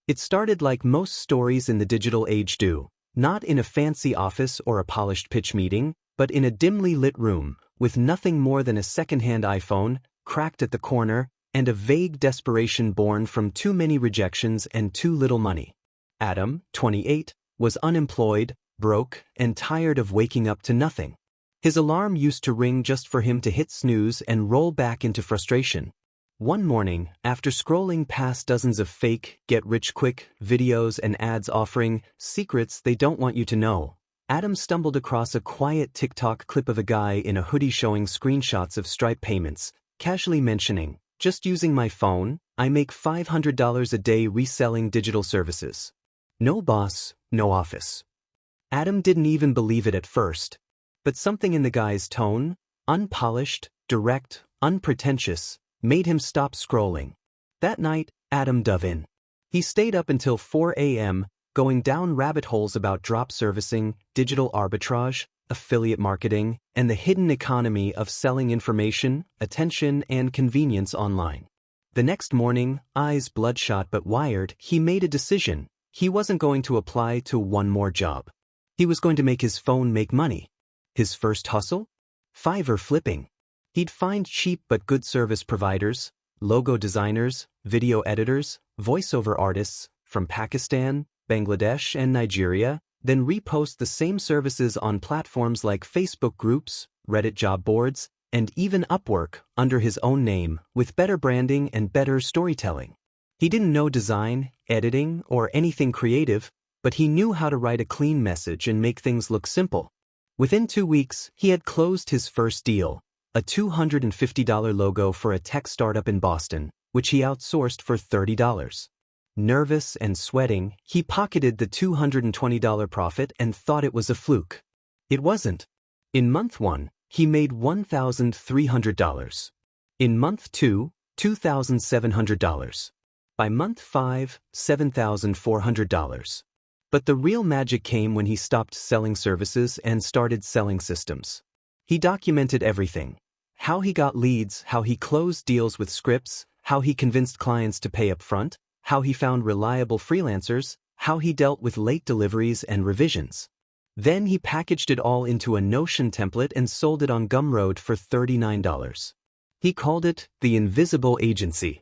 It started like most stories in the digital age do, not in a fancy office or a polished pitch meeting, but in a dimly lit room, with nothing more than a second-hand iPhone, cracked at the corner, and a vague desperation born from too many rejections and too little money. Adam, 28, was unemployed, broke, and tired of waking up to nothing. His alarm used to ring just for him to hit snooze and roll back into frustration. One morning, after scrolling past dozens of fake, get-rich-quick videos and ads offering secrets they don't want you to know, Adam stumbled across a quiet TikTok clip of a guy in a hoodie showing screenshots of Stripe payments, casually mentioning, "Just using my phone, I make $500 a day reselling digital services. No boss, no office." Adam didn't even believe it at first, but something in the guy's tone, unpolished, direct, unpretentious, made him stop scrolling. That night, Adam dove in. He stayed up until 4 a.m., going down rabbit holes about drop servicing, digital arbitrage, affiliate marketing, and the hidden economy of selling information, attention, and convenience online. The next morning, eyes bloodshot but wired, he made a decision. He wasn't going to apply to one more job. He was going to make his phone make money. His first hustle? Fiverr flipping. He'd find cheap but good service providers, logo designers, video editors, voiceover artists from Pakistan, Bangladesh, and Nigeria, then repost the same services on platforms like Facebook groups, Reddit job boards, and even Upwork under his own name, with better branding and better storytelling. He didn't know design, editing, or anything creative, but he knew how to write a clean message and make things look simple. Within 2 weeks, he had closed his first deal, a $250 logo for a tech startup in Boston, which he outsourced for $30. Nervous and sweating, he pocketed the $220 profit and thought it was a fluke. It wasn't. In month 1, he made $1,300. In month 2, $2,700. By month 5, $7,400. But the real magic came when he stopped selling services and started selling systems. He documented everything. How he got leads, how he closed deals with scripts, how he convinced clients to pay up front, how he found reliable freelancers, how he dealt with late deliveries and revisions. Then he packaged it all into a Notion template and sold it on Gumroad for $39. He called it the Invisible Agency.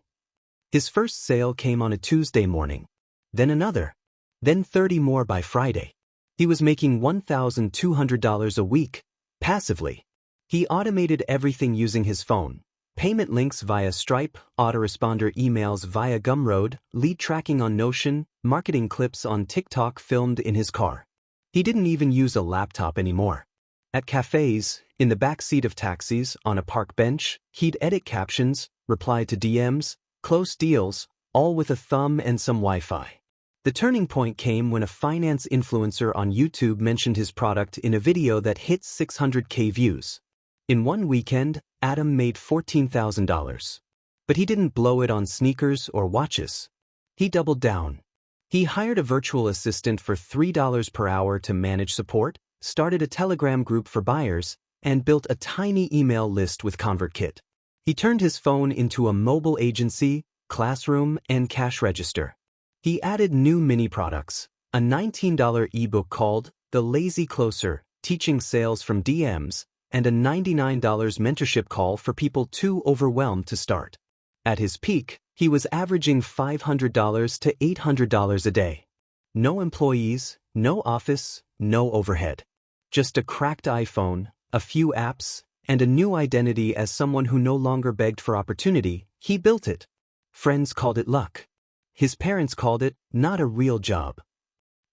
His first sale came on a Tuesday morning, then another, then 30 more by Friday. He was making $1,200 a week, passively. He automated everything using his phone. Payment links via Stripe, autoresponder emails via Gumroad, lead tracking on Notion, marketing clips on TikTok filmed in his car. He didn't even use a laptop anymore. At cafes, in the back seat of taxis, on a park bench, he'd edit captions, reply to DMs, close deals, all with a thumb and some Wi-Fi. The turning point came when a finance influencer on YouTube mentioned his product in a video that hit 600K views. In one weekend, Adam made $14,000. But he didn't blow it on sneakers or watches. He doubled down. He hired a virtual assistant for $3 per hour to manage support, started a Telegram group for buyers, and built a tiny email list with ConvertKit. He turned his phone into a mobile agency, classroom, and cash register. He added new mini products, a $19 ebook called The Lazy Closer, teaching sales from DMs, and a $99 mentorship call for people too overwhelmed to start. At his peak, he was averaging $500 to $800 a day. No employees, no office, no overhead. Just a cracked iPhone, a few apps, and a new identity as someone who no longer begged for opportunity. He built it. Friends called it luck. His parents called it not a real job.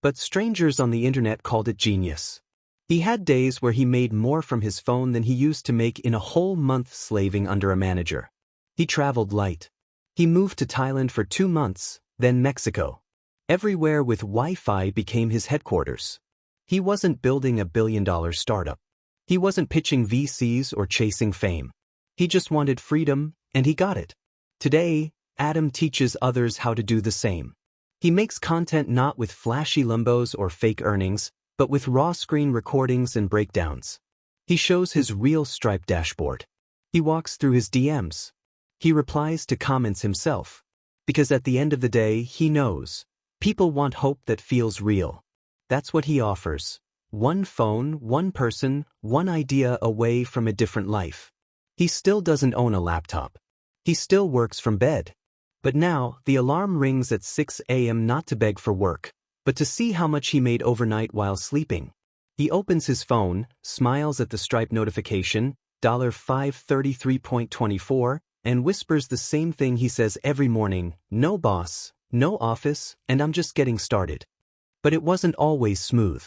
But strangers on the internet called it genius. He had days where he made more from his phone than he used to make in a whole month slaving under a manager. He traveled light. He moved to Thailand for 2 months, then Mexico. Everywhere with Wi-Fi became his headquarters. He wasn't building a billion-dollar startup. He wasn't pitching VCs or chasing fame. He just wanted freedom, and he got it. Today, Adam teaches others how to do the same. He makes content not with flashy lumbos or fake earnings, but with raw screen recordings and breakdowns. He shows his real Stripe dashboard. He walks through his DMs. He replies to comments himself. Because at the end of the day, he knows, People want hope that feels real. That's what he offers. One phone, one person, one idea away from a different life. He still doesn't own a laptop. He still works from bed. But now, the alarm rings at 6 a.m. not to beg for work, but to see how much he made overnight while sleeping. He opens his phone, smiles at the Stripe notification, $533.24, and whispers the same thing he says every morning, no boss, no office, and I'm just getting started. But it wasn't always smooth.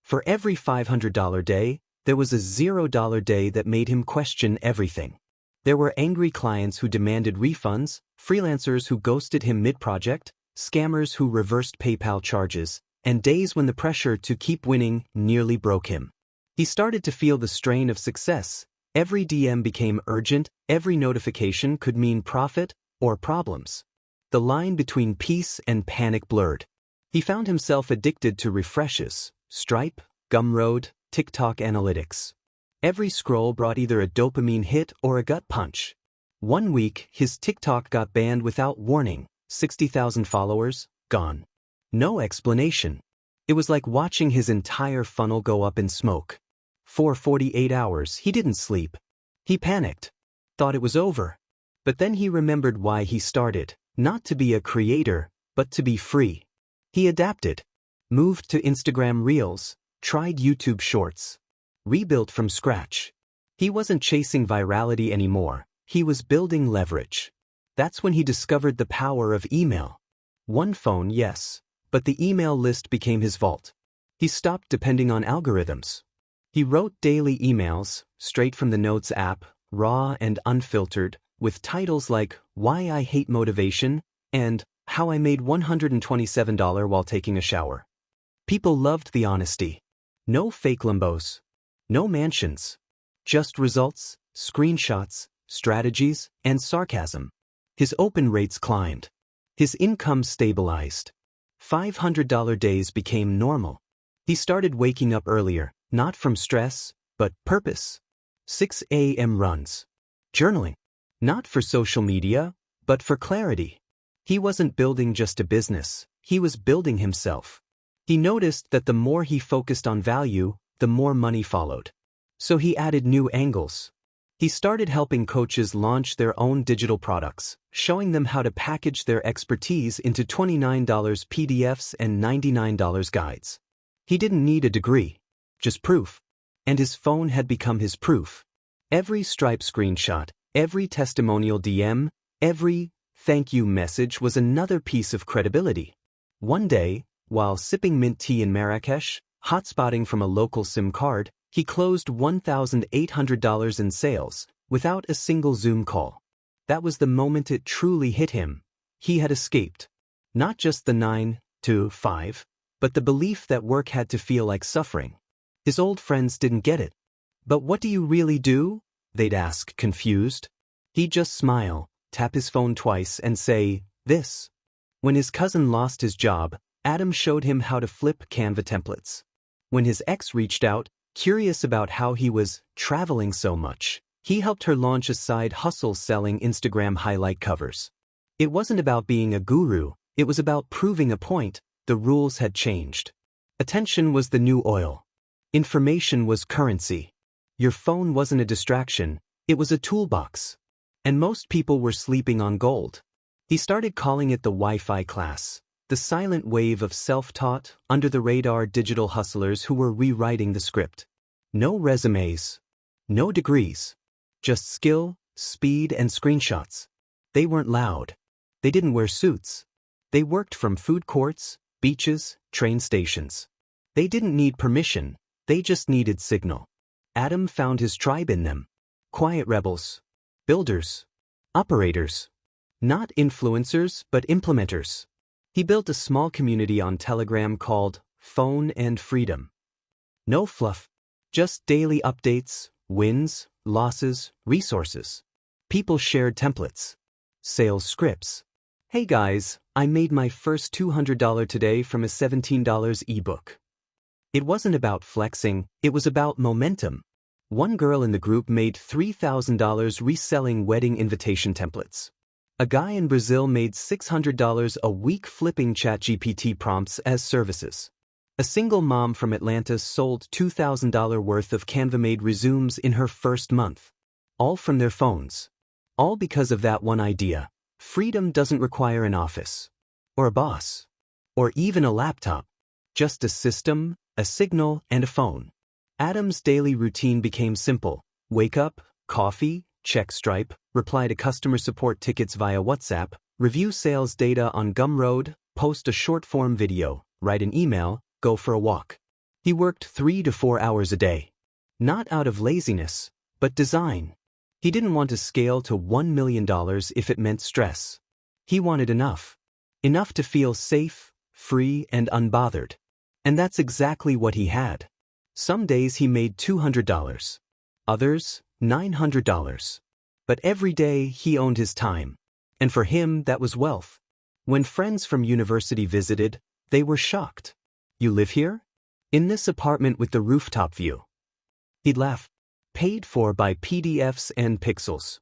For every $500 day, there was a $0 day that made him question everything. There were angry clients who demanded refunds, freelancers who ghosted him mid-project, scammers who reversed PayPal charges, and days when the pressure to keep winning nearly broke him. He started to feel the strain of success. Every DM became urgent, every notification could mean profit or problems. The line between peace and panic blurred. He found himself addicted to refreshes, Stripe, Gumroad, TikTok analytics. Every scroll brought either a dopamine hit or a gut punch. One week, his TikTok got banned without warning, 60,000 followers, gone. No explanation. It was like watching his entire funnel go up in smoke. For 48 hours, he didn't sleep. He panicked. Thought it was over. But then he remembered why he started, not to be a creator, but to be free. He adapted. Moved to Instagram Reels, tried YouTube Shorts. Rebuilt from scratch. He wasn't chasing virality anymore, he was building leverage. That's when he discovered the power of email. One phone, yes, but the email list became his vault. He stopped depending on algorithms. He wrote daily emails, straight from the Notes app, raw and unfiltered, with titles like Why I Hate Motivation and How I Made $127 While Taking a Shower. People loved the honesty. No fake Lambos. No mansions. Just results, screenshots, strategies, and sarcasm. His open rates climbed. His income stabilized. $500 days became normal. He started waking up earlier, not from stress, but purpose. 6 a.m. runs. Journaling. Not for social media, but for clarity. He wasn't building just a business, he was building himself. He noticed that the more he focused on value, the more money followed. So he added new angles. He started helping coaches launch their own digital products, showing them how to package their expertise into $29 PDFs and $99 guides. He didn't need a degree, just proof. And his phone had become his proof. Every Stripe screenshot, every testimonial DM, every thank you message was another piece of credibility. One day, while sipping mint tea in Marrakesh, hotspotting from a local SIM card, he closed $1,800 in sales, without a single Zoom call. That was the moment it truly hit him. He had escaped. Not just the 9 to 5, but the belief that work had to feel like suffering. His old friends didn't get it. But what do you really do? They'd ask, confused. He'd just smile, tap his phone twice, and say, this. When his cousin lost his job, Adam showed him how to flip Canva templates. When his ex reached out, curious about how he was traveling so much, he helped her launch a side hustle selling Instagram highlight covers. It wasn't about being a guru, it was about proving a point. The rules had changed. Attention was the new oil. Information was currency. Your phone wasn't a distraction, it was a toolbox. And most people were sleeping on gold. He started calling it the Wi-Fi class, the silent wave of self-taught, under-the-radar digital hustlers who were rewriting the script. No resumes. No degrees. Just skill, speed, and screenshots. They weren't loud. They didn't wear suits. They worked from food courts, beaches, train stations. They didn't need permission, they just needed signal. Adam found his tribe in them. Quiet rebels. Builders. Operators. Not influencers, but implementers. He built a small community on Telegram called Phone and Freedom. No fluff. Just daily updates, wins, losses, resources. People shared templates. Sales scripts. Hey guys, I made my first $200 today from a $17 ebook. It wasn't about flexing, it was about momentum. One girl in the group made $3,000 reselling wedding invitation templates. A guy in Brazil made $600 a week flipping ChatGPT prompts as services. A single mom from Atlanta sold $2,000 worth of Canva-made resumes in her first month. All from their phones. All because of that one idea. Freedom doesn't require an office. Or a boss. Or even a laptop. Just a system, a signal, and a phone. Adam's daily routine became simple. Wake up, coffee, check Stripe, reply to customer support tickets via WhatsApp, review sales data on Gumroad, post a short-form video, write an email, go for a walk. He worked 3 to 4 hours a day. Not out of laziness, but design. He didn't want to scale to $1 million if it meant stress. He wanted enough. Enough to feel safe, free, and unbothered. And that's exactly what he had. Some days he made $200. Others, $900. But every day he owned his time. And for him, that was wealth. When friends from university visited, they were shocked. You live here? In this apartment with the rooftop view. He'd laugh. Paid for by PDFs and pixels.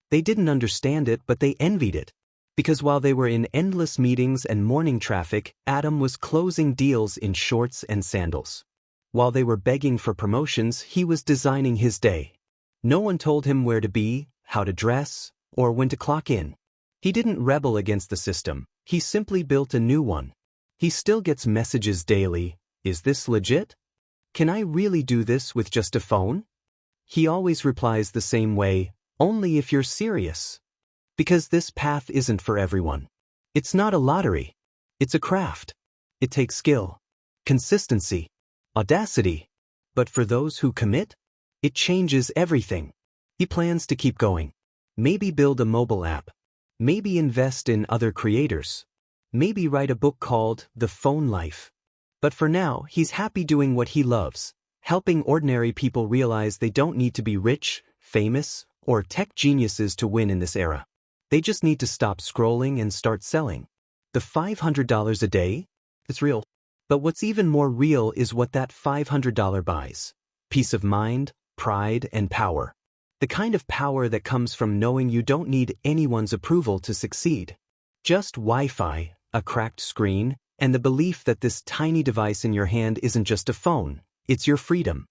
They didn't understand it, but they envied it. Because while they were in endless meetings and morning traffic, Adam was closing deals in shorts and sandals. While they were begging for promotions, he was designing his day. No one told him where to be, how to dress, or when to clock in. He didn't rebel against the system. He simply built a new one. He still gets messages daily. Is this legit? Can I really do this with just a phone? He always replies the same way, only if you're serious. Because this path isn't for everyone. It's not a lottery. It's a craft. It takes skill, consistency, audacity. But for those who commit, it changes everything. He plans to keep going. Maybe build a mobile app. Maybe invest in other creators. Maybe write a book called The Phone Life. But for now, he's happy doing what he loves, helping ordinary people realize they don't need to be rich, famous, or tech geniuses to win in this era. They just need to stop scrolling and start selling. The $500 a day? It's real. But what's even more real is what that $500 buys. Peace of mind, pride, and power. The kind of power that comes from knowing you don't need anyone's approval to succeed. Just Wi-Fi, a cracked screen, and the belief that this tiny device in your hand isn't just a phone, it's your freedom.